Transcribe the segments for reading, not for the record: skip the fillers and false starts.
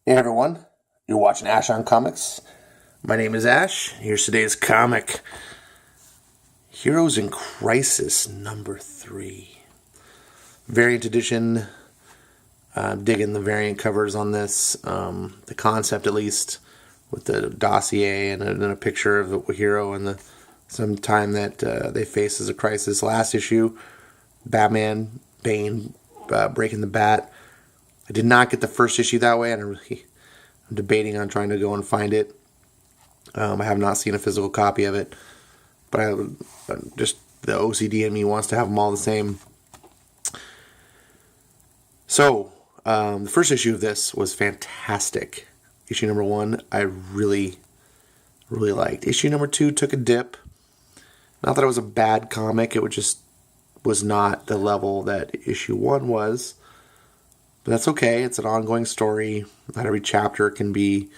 Hey everyone, you're watching Ash on Comics. My name is Ash. Here's today's comic, Heroes in Crisis #3. Variant edition. I'm digging the variant covers on this. The concept, at least, with the dossier and then a picture of the hero and some time that they face as a crisis. Last issue, Batman, Bane, breaking the bat. I did not get the first issue that way, and I'm debating on trying to go and find it. I have not seen a physical copy of it, but just the OCD in me wants to have them all the same. So, the first issue of this was fantastic. Issue number 1, I really, really liked. Issue number 2 took a dip. Not that it was a bad comic, it was not the level that issue 1 was. But that's okay. It's an ongoing story. Not every chapter can be,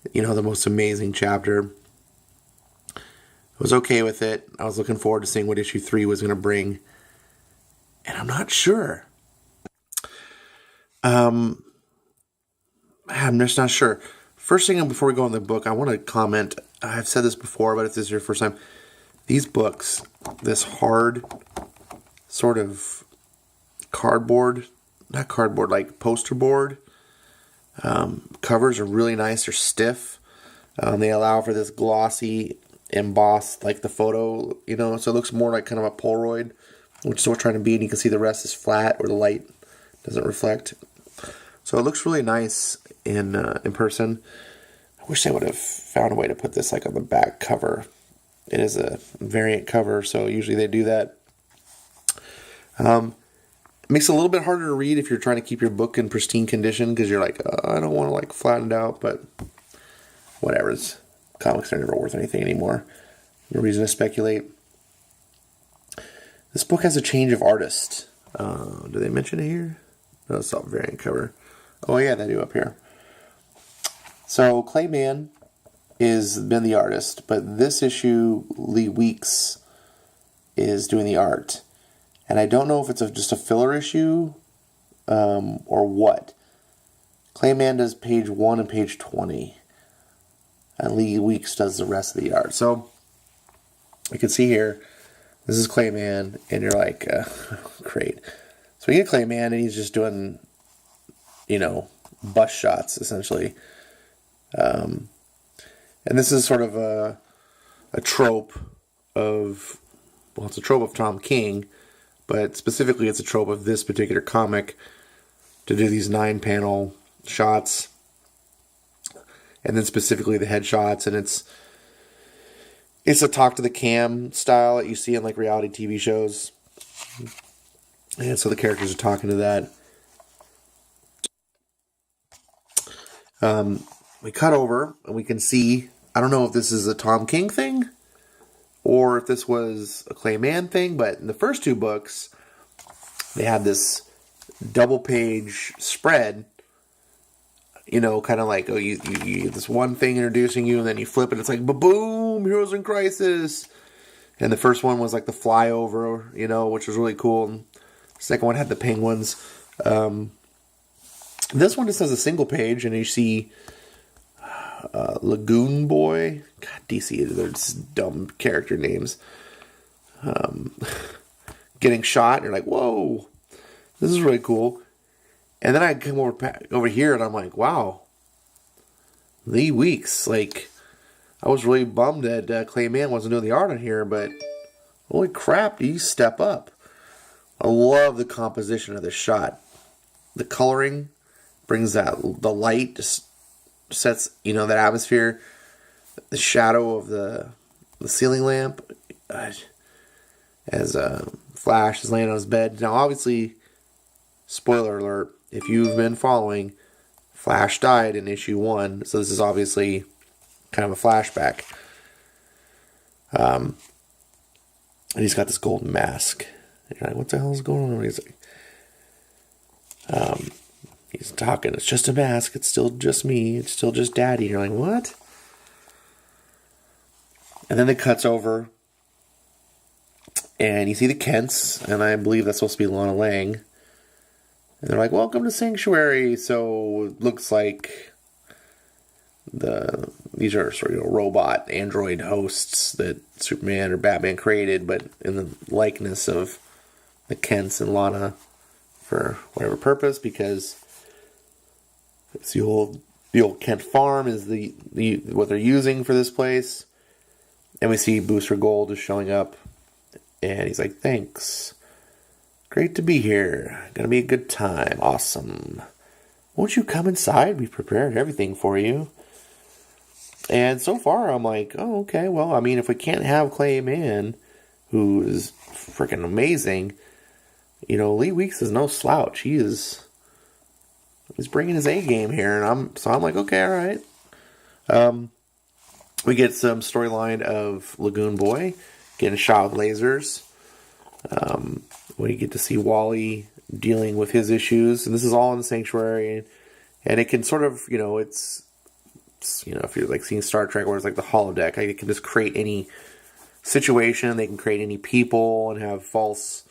the most amazing chapter. I was okay with it. I was looking forward to seeing what issue 3 was going to bring. And I'm not sure. I'm just not sure. First thing, before we go on the book, I want to comment. I've said this before, but if this is your first time, these books, this hard sort of like poster board. Covers are really nice. They're stiff. They allow for this glossy embossed, like the photo, so it looks more like kind of a Polaroid, which is what we're trying to be, and you can see the rest is flat or the light doesn't reflect. So it looks really nice in person. I wish they would have found a way to put this like on the back cover. It is a variant cover, so usually they do that. It makes it a little bit harder to read if you're trying to keep your book in pristine condition, because you're like, I don't want to flatten it out, but whatever. Comics are never worth anything anymore. No reason to speculate. This book has a change of artist. Do they mention it here? No, it's not variant cover. Oh yeah, they do up here. So Clay Mann has been the artist, but this issue, Lee Weeks is doing the art. And I don't know if it's just a filler issue or what. Clay Mann does page 1 and page 20. And Lee Weeks does the rest of the art. So you can see here, this is Clay Mann, and you're like, great. So we get Clay Mann, and he's just doing, bus shots, essentially. And this is sort of a trope of, it's a trope of Tom King, but specifically it's a trope of this particular comic to do these 9-panel shots, and then specifically the headshots, and it's a talk to the cam style that you see in like reality TV shows, and so the characters are talking to that. We cut over and we can see, I don't know if this is a Tom King thing or if this was a Clay Mann thing, but in the first 2 books, they had this double-page spread, kind of like, you get this one thing introducing you, and then you flip it, it's like, ba-boom, Heroes in Crisis. And the first one was like the flyover, which was really cool. And the second one had the penguins. This one just has a single page, and you see Lagoon Boy. God, DC, they're just dumb character names. Getting shot, and you're like, whoa, this is really cool. And then I come over here, and I'm like, wow, Lee Weeks. Like, I was really bummed that Clay Mann wasn't doing the art on here, but holy crap, do you step up? I love the composition of this shot. The coloring brings the light, just sets, that atmosphere. The shadow of the ceiling lamp as Flash is laying on his bed. Now, obviously, spoiler alert, if you've been following, Flash died in issue 1, so this is obviously kind of a flashback. And he's got this golden mask. And you're like, what the hell is going on? He's like, he's talking, it's just a mask, it's still just me, it's still just Daddy. And you're like, what? And then it cuts over, and you see the Kents, and I believe that's supposed to be Lana Lang. And they're like, welcome to Sanctuary. So it looks like these are sort of robot android hosts that Superman or Batman created, but in the likeness of the Kents and Lana for whatever purpose, because it's the old Kent farm is the what they're using for this place. And we see Booster Gold is showing up, and he's like, thanks. Great to be here. Gonna be a good time. Awesome. Won't you come inside? We've prepared everything for you. And so far, I'm like, oh, okay. Well, I mean, if we can't have Clay Mann, who is freaking amazing, Lee Weeks is no slouch. He's bringing his A game here, and I'm like, okay, all right. We get some storyline of Lagoon Boy getting shot with lasers. We get to see Wally dealing with his issues, and this is all in the Sanctuary, and it can sort of, it's if you're like seeing Star Trek where it's like the holodeck, it can just create any situation. They can create any people and have false,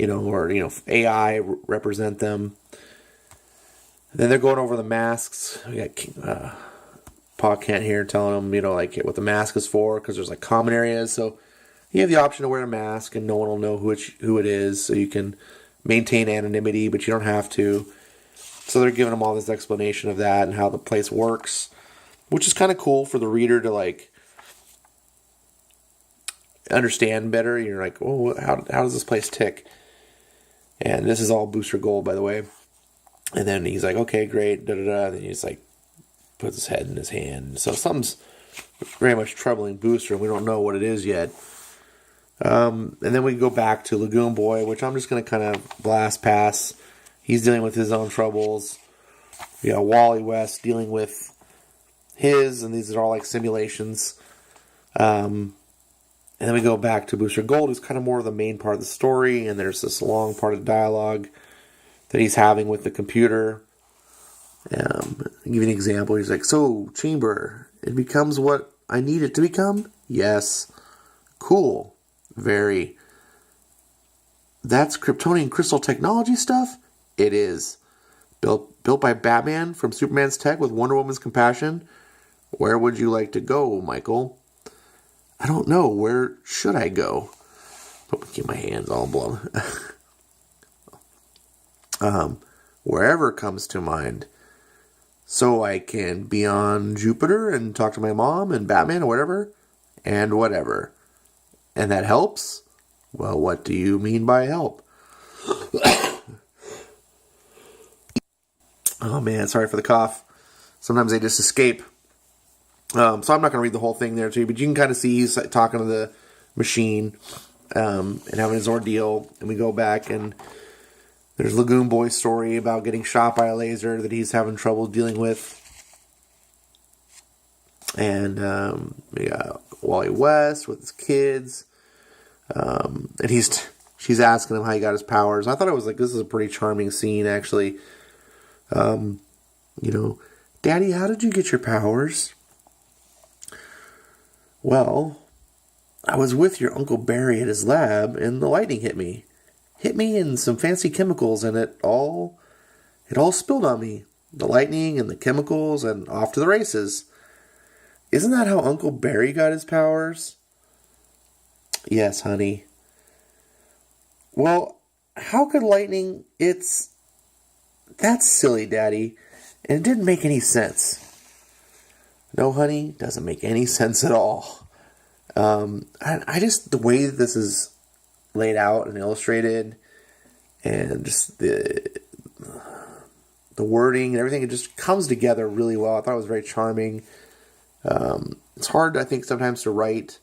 or AI represent them. And then they're going over the masks. We got Pa Kent here telling them, what the mask is for, because there's like common areas. So you have the option to wear a mask, and no one will know who it is. So you can maintain anonymity, but you don't have to. So they're giving them all this explanation of that and how the place works, which is kind of cool for the reader to like understand better. You're like, oh, how does this place tick? And this is all Booster Gold, by the way. And then he's like, okay, great, da da da. And then he's like, puts his head in his hand. So something's very much troubling Booster, and we don't know what it is yet. And then we go back to Lagoon Boy, which I'm just going to kind of blast past. He's dealing with his own troubles. We got Wally West dealing with his, and these are all like simulations. And then we go back to Booster Gold, who's kind of more of the main part of the story, and there's this long part of dialogue that he's having with the computer. I'll give you an example. He's like, so, Chamber, it becomes what I need it to become? Yes. Cool. Very. That's Kryptonian crystal technology stuff? It is. Built by Batman from Superman's tech with Wonder Woman's compassion? Where would you like to go, Michael? I don't know. Where should I go? Hope I keep my hands all blown. Wherever comes to mind. So I can be on Jupiter and talk to my mom and Batman or whatever. And whatever. And that helps? Well, what do you mean by help? Oh man, sorry for the cough. Sometimes they just escape. So I'm not going to read the whole thing there to you, but you can kind of see he's talking to the machine and having his ordeal. And we go back, and there's Lagoon Boy's story about getting shot by a laser that he's having trouble dealing with. And we got Wally West with his kids. And she's asking him how he got his powers. I thought it was like, this is a pretty charming scene, actually. Daddy, how did you get your powers? Well, I was with your Uncle Barry at his lab, and the lightning hit me. Hit me and some fancy chemicals, and it all spilled on me. The lightning and the chemicals, and off to the races. Isn't that how Uncle Barry got his powers? Yes, honey. Well, how could lightning... That's silly, Daddy. And it didn't make any sense. No, honey, doesn't make any sense at all. I just, the way that this is laid out and illustrated, and just the wording and everything, it just comes together really well. I thought it was very charming. It's hard, I think, sometimes to write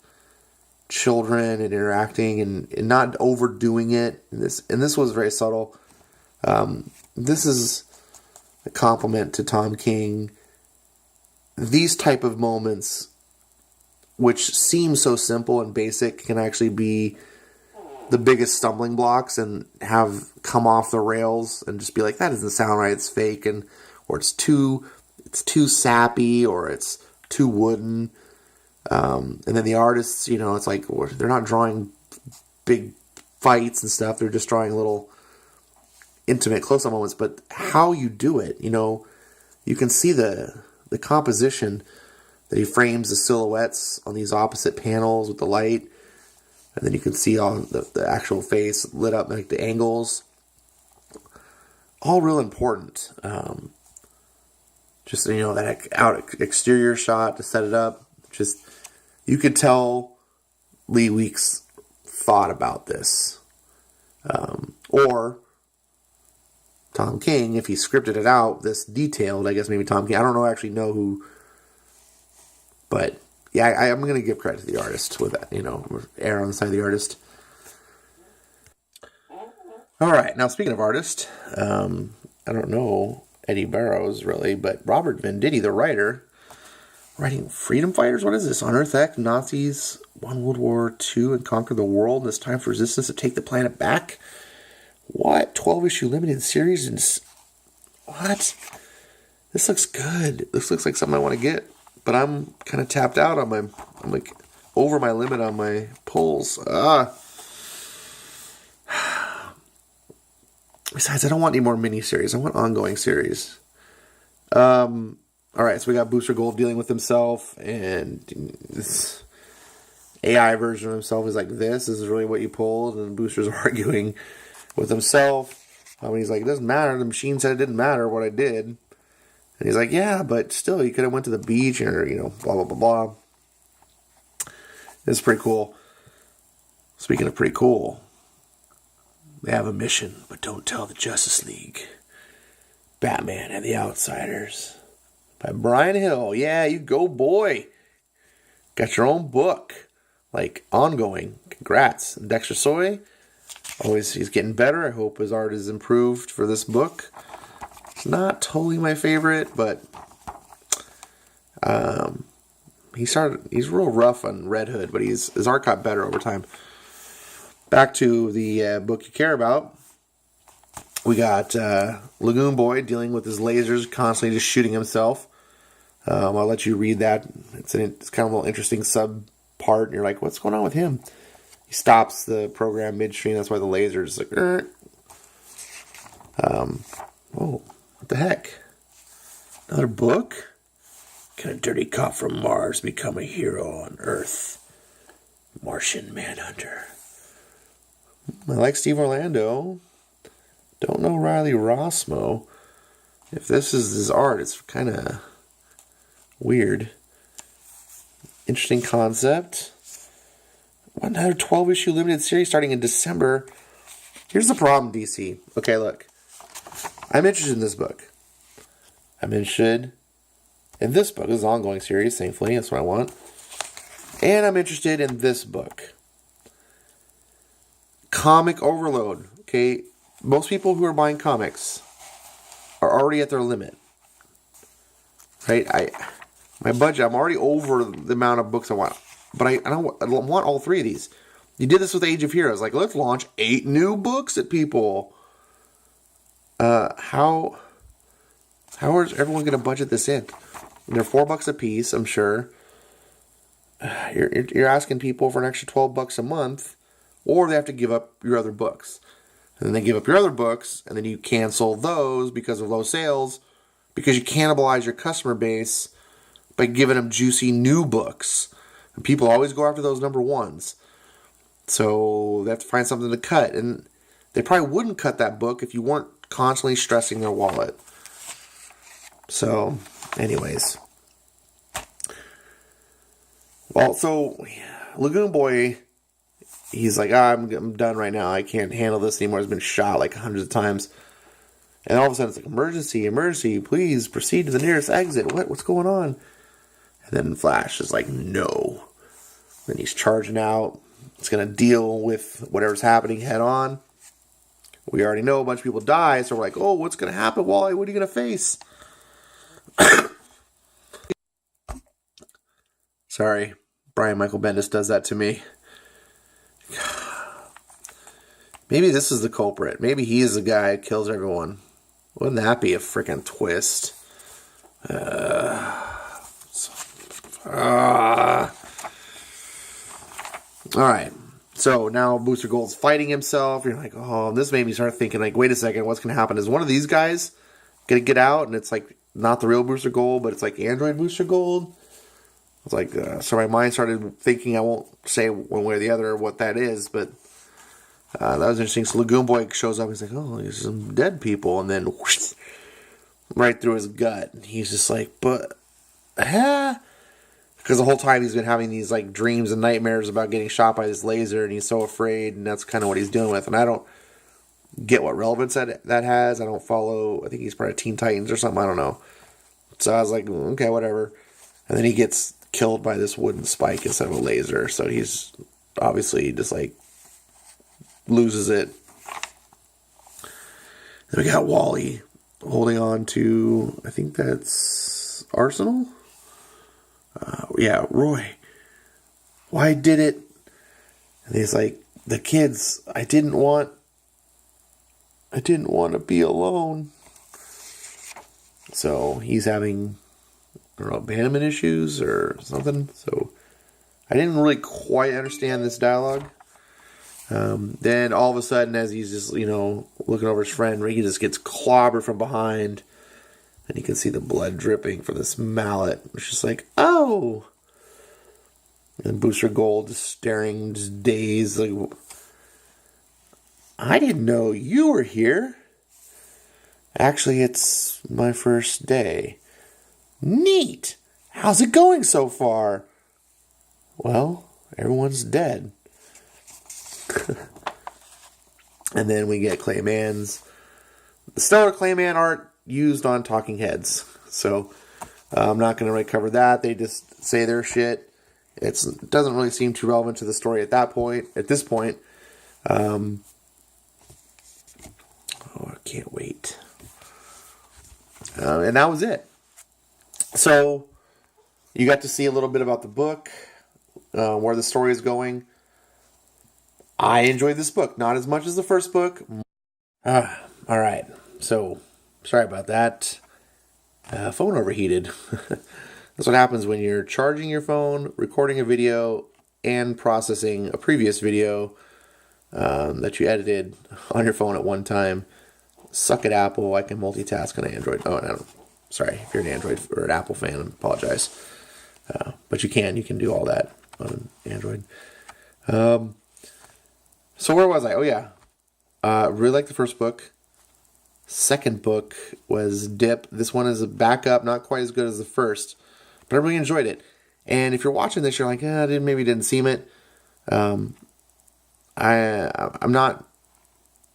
children and interacting and not overdoing it. And this was very subtle. This is a compliment to Tom King. These type of moments, which seem so simple and basic, can actually be the biggest stumbling blocks and have come off the rails and just be like, that doesn't sound right, it's fake, or it's too sappy, or it's too wooden. And then the artists, it's like they're not drawing big fights and stuff. They're just drawing little intimate close-up moments, but how you do it, you can see the composition that he frames the silhouettes on these opposite panels with the light, and then you can see all the actual face lit up, like the angles. All real important. Just, that out exterior shot to set it up. Just, you could tell Lee Weeks thought about this. Or Tom King, if he scripted it out this detailed, I guess maybe Tom King. I don't actually know who. But, yeah, I'm going to give credit to the artist with that, err on the side of the artist. All right, now speaking of artist, I don't know Eddie Barrows really, but Robert Venditti, the writer, writing Freedom Fighters. What is this? On Earth X, Nazis won World War II and conquered the world, and it's time for resistance to take the planet back. What? 12-issue limited series? And what? This looks good. This looks like something I want to get, but I'm kind of tapped out on I'm like over my limit on my pulls. Besides, I don't want any more miniseries. I want ongoing series. All right, so we got Booster Gold dealing with himself, and this AI version of himself is like, this is really what you pulled, and Booster's arguing with himself. He's like, it doesn't matter. The machine said it didn't matter what I did. And he's like, yeah, but still, you could have went to the beach, or, blah, blah, blah, blah. It's pretty cool. Speaking of pretty cool, they have a mission, but don't tell the Justice League. Batman and the Outsiders. By Brian Hill. Yeah, you go, boy. Got your own book. Like, ongoing. Congrats. And Dexter Soy. He's getting better. I hope his art is improved for this book. It's not totally my favorite, but he's real rough on Red Hood, but his art got better over time. Back to the book you care about. We got Lagoon Boy dealing with his lasers, constantly just shooting himself. I'll let you read that. It's kind of a little interesting sub part, and you're like, what's going on with him? He stops the program midstream. That's why the laser's like, oh, what the heck? Another book? Can a dirty cop from Mars become a hero on Earth? Martian Manhunter. I like Steve Orlando. Don't know Riley Rossmo. If this is his art, it's kind of weird. Interesting concept. Another 12-issue limited series starting in December. Here's the problem, DC. Okay, look. I'm interested in this book. I'm interested in this book. This is an ongoing series, thankfully. That's what I want. And I'm interested in this book. Comic overload. Okay, most people who are buying comics are already at their limit. Right? My budget, I'm already over the amount of books I want. But I don't want all three of these. You did this with Age of Heroes. Like, let's launch 8 new books at people. How is everyone going to budget this in? They're $4 a piece, I'm sure. You're asking people for an extra $12 a month, or they have to give up your other books. And then they give up your other books, and then you cancel those because of low sales, because you cannibalize your customer base by giving them juicy new books. And people always go after those number ones. So they have to find something to cut. And they probably wouldn't cut that book if you weren't constantly stressing their wallet. So, anyways. Well, so Lagoon Boy, he's like, I'm done right now. I can't handle this anymore. He's been shot like hundreds of times. And all of a sudden it's like, emergency, please proceed to the nearest exit. What's going on? And then Flash is like, no. Then he's charging out. It's going to deal with whatever's happening head on. We already know a bunch of people die, so we're like, oh, what's going to happen, Wally? What are you going to face? Sorry, Brian Michael Bendis does that to me. Maybe this is the culprit. Maybe he is the guy who kills everyone. Wouldn't that be a freaking twist? All right. So now Booster Gold's fighting himself. You're like, oh, this made me start thinking, like, wait a second, what's going to happen? Is one of these guys going to get out and it's like not the real Booster Gold, but it's like Android Booster Gold? It's like, so my mind started thinking, I won't say one way or the other what that is, but that was interesting. So Lagoon Boy shows up. He's like, oh, there's some dead people. And then whoosh, right through his gut. And he's just like, but, because the whole time he's been having these like dreams and nightmares about getting shot by this laser, and he's so afraid, and that's kind of what he's dealing with. And I don't get what relevance that has. I don't follow. I think he's part of Teen Titans or something. I don't know. So I was like, okay, whatever. And then he gets killed by this wooden spike instead of a laser. So he's obviously just like loses it. Then we got Wally holding on to, I think that's Arsenal. Yeah, Roy. Why did it? And he's like, the kids. I didn't want to be alone. So he's having, I don't know, abandonment issues or something. So I didn't really quite understand this dialogue. Then all of a sudden, as he's just, looking over his friend, Ricky just gets clobbered from behind. And you can see the blood dripping from this mallet. It's just like, oh! And Booster Gold just staring, just dazed. Like, I didn't know you were here. Actually, it's my first day. Neat! How's it going so far? Well, everyone's dead. And then we get Clayman's. The stellar Clayman art used on Talking Heads. So I'm not going to really cover that. They just say their shit. It doesn't really seem too relevant to the story at this point. I can't wait. And that was it. So you got to see a little bit about the book, where the story is going. I enjoyed this book. Not as much as the first book. All right. So sorry about that. Phone overheated. That's what happens when you're charging your phone, recording a video, and processing a previous video that you edited on your phone at one time. Suck it, Apple. I can multitask on Android. Oh, no. Sorry. If you're an Android or an Apple fan, I apologize. But you can do all that on Android. So where was I? Oh, yeah. Really liked the first book. Second book was Dip. This one is a backup, not quite as good as the first, but I really enjoyed it. And if you're watching this, you're like, maybe didn't seem it. I'm not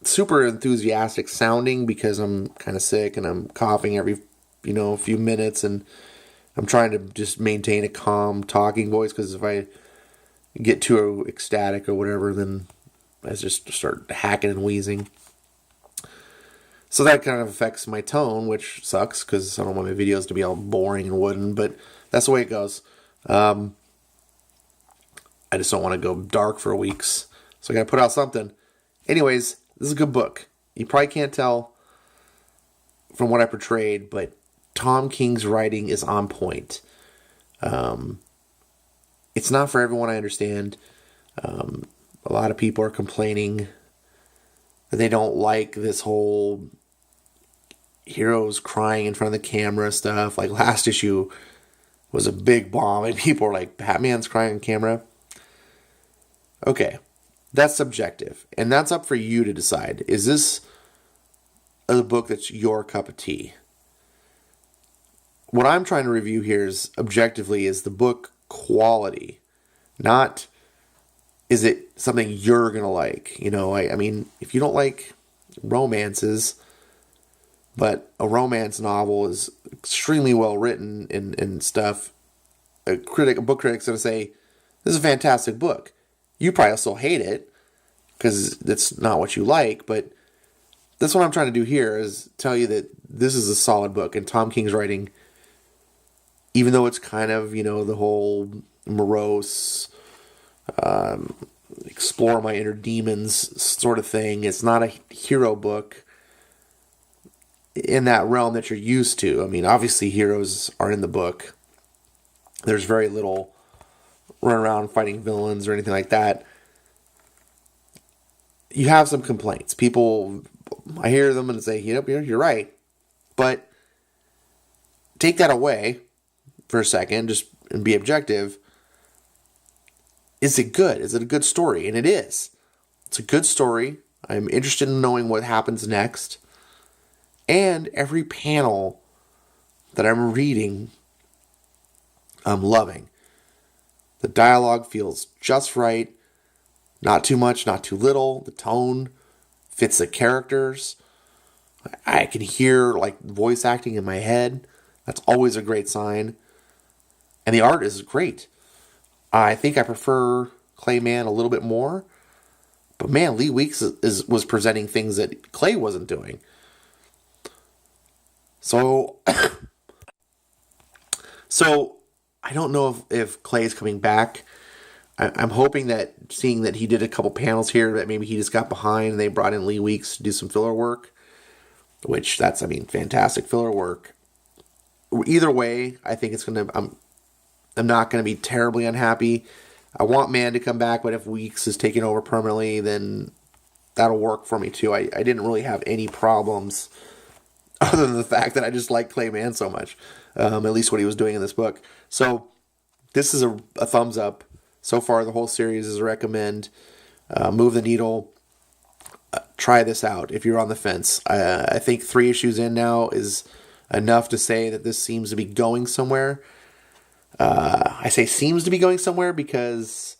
super enthusiastic sounding because I'm kind of sick and I'm coughing every, few minutes, and I'm trying to just maintain a calm talking voice, because if I get too ecstatic or whatever, then I just start hacking and wheezing. So that kind of affects my tone, which sucks because I don't want my videos to be all boring and wooden, but that's the way it goes. I just don't want to go dark for weeks, so I got to put out something. Anyways, this is a good book. You probably can't tell from what I portrayed, but Tom King's writing is on point. It's not for everyone, I understand. A lot of people are complaining that they don't like this whole heroes crying in front of the camera stuff. Like last issue was a big bomb, and people are like, Batman's crying on camera. Okay, that's subjective, and that's up for you to decide. Is this a book that's your cup of tea? What I'm trying to review here is objectively, is the book quality, not is it something you're going to like. I mean, if you don't like romances, but a romance novel is extremely well written and stuff, a book critic's going to say, this is a fantastic book. You probably still hate it because it's not what you like, but that's what I'm trying to do here, is tell you that this is a solid book. And Tom King's writing, even though it's kind of, the whole morose, explore my inner demons sort of thing, it's not a hero book in that realm that you're used to. I mean, obviously heroes are in the book. There's very little run around fighting villains or anything like that. you have some complaints. People, I hear them and say, you're right. But take that away for a second, just and be objective. Is it good? Is it a good story? And it is. It's a good story. I'm interested in knowing what happens next. And every panel that I'm reading, I'm loving. The dialogue feels just right. Not too much, not too little. The tone fits the characters. I can hear like voice acting in my head. That's always a great sign. And the art is great. I think I prefer Clay Mann a little bit more. But man, Lee Weeks was presenting things that Clay wasn't doing. So, I don't know if Clay's coming back. I'm hoping that, seeing that he did a couple panels here, that maybe he just got behind and they brought in Lee Weeks to do some filler work. Which, that's, fantastic filler work. Either way, I think it's going to... I'm not going to be terribly unhappy. I want Mann to come back, but if Weeks is taking over permanently, then that'll work for me too. I didn't really have any problems other than the fact that I just like Clay Mann so much. At least what he was doing in this book. So this is a thumbs up. So far, the whole series is a recommend. Move the needle. Try this out if you're on the fence. I think 3 issues in now is enough to say that this seems to be going somewhere. I say seems to be going somewhere because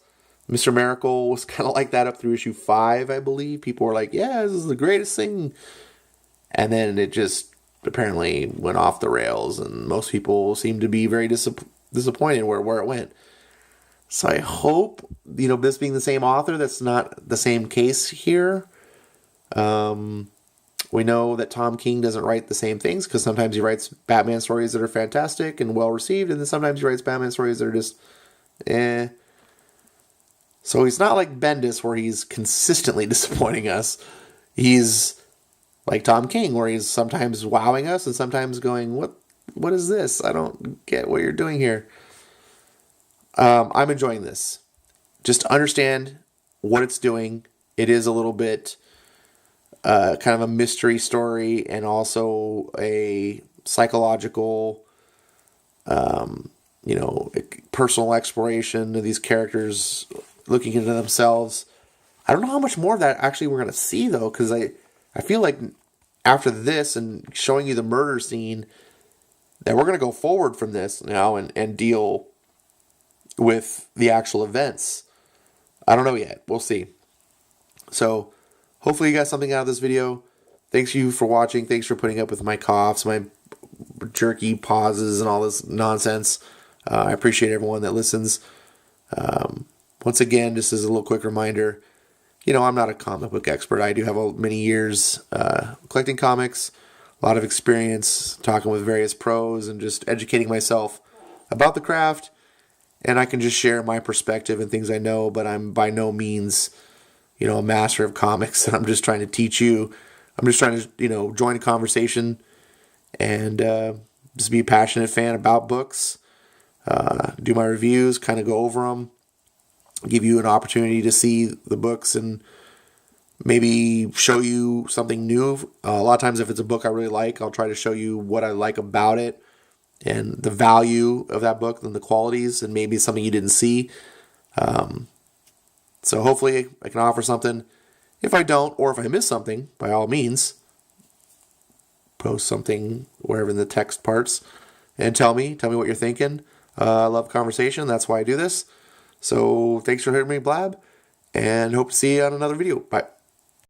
Mr. Miracle was kind of like that up through issue 5, I believe. People were like, yeah, this is the greatest thing. And then it just apparently went off the rails, and most people seem to be very disappointed where it went. So I hope, this being the same author, that's not the same case here. We know that Tom King doesn't write the same things, because sometimes he writes Batman stories that are fantastic and well received, and then sometimes he writes Batman stories that are just eh. So he's not like Bendis, where he's consistently disappointing us. He's like Tom King, where he's sometimes wowing us and sometimes going, what is this? I don't get what you're doing here. I'm enjoying this. Just understand what it's doing. It is a little bit kind of a mystery story, and also a psychological, personal exploration of these characters looking into themselves. I don't know how much more of that actually we're going to see, though, because I feel like after this and showing you the murder scene, that we're going to go forward from this now and deal with the actual events. I don't know yet. We'll see. So hopefully you got something out of this video. Thanks you for watching. Thanks for putting up with my coughs, my jerky pauses, and all this nonsense. I appreciate everyone that listens. Once again, just as a little quick reminder, I'm not a comic book expert. I do have many years collecting comics, a lot of experience talking with various pros and just educating myself about the craft. And I can just share my perspective and things I know, but I'm by no means, a master of comics. And I'm just trying to teach you. I'm just trying to, join a conversation and just be a passionate fan about books. Do my reviews, kind of go over them, give you an opportunity to see the books and maybe show you something new. A lot of times if it's a book I really like, I'll try to show you what I like about it and the value of that book and the qualities, and maybe something you didn't see. So hopefully I can offer something. If I don't, or if I miss something, by all means, post something wherever in the text parts and tell me what you're thinking. I love conversation. That's why I do this. So thanks for hearing me blab, and hope to see you on another video. Bye.